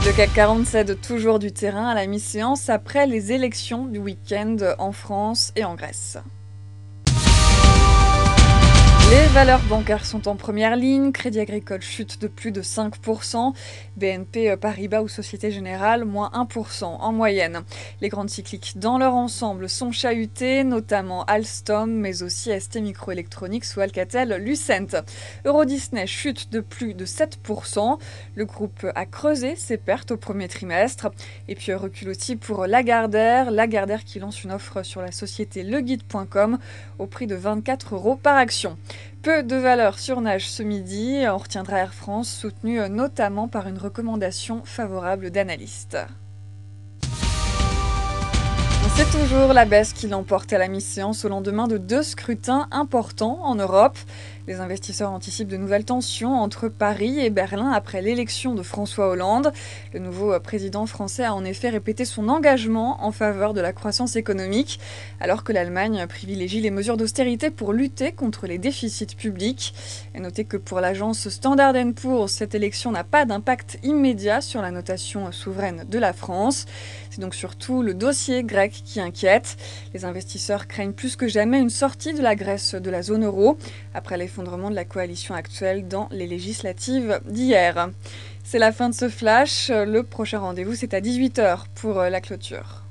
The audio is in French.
Le CAC 40 cède toujours du terrain à la mi-séance après les élections du week-end en France et en Grèce. Les valeurs bancaires sont en première ligne. Crédit Agricole chute de plus de 5%. BNP Paribas ou Société Générale, moins 1% en moyenne. Les grandes cycliques dans leur ensemble sont chahutées, notamment Alstom, mais aussi ST Microelectronics ou Alcatel-Lucent. Eurodisney chute de plus de 7%. Le groupe a creusé ses pertes au premier trimestre. Et puis recul aussi pour Lagardère. Lagardère qui lance une offre sur la société leguide.com au prix de 24 € par action. Peu de valeurs surnagent ce midi. On retiendra Air France, soutenu notamment par une recommandation favorable d'analystes. C'est toujours la baisse qui l'emporte à la mi-séance au lendemain de 2 scrutins importants en Europe. Les investisseurs anticipent de nouvelles tensions entre Paris et Berlin après l'élection de François Hollande. Le nouveau président français a en effet répété son engagement en faveur de la croissance économique, alors que l'Allemagne privilégie les mesures d'austérité pour lutter contre les déficits publics. Et notez que pour l'agence Standard & Poor's, cette élection n'a pas d'impact immédiat sur la notation souveraine de la France. C'est donc surtout le dossier grec qui inquiète. Les investisseurs craignent plus que jamais une sortie de la Grèce de la zone euro, après l'effondrement de la coalition actuelle dans les législatives d'hier. C'est la fin de ce flash. Le prochain rendez-vous, c'est à 18 h pour la clôture.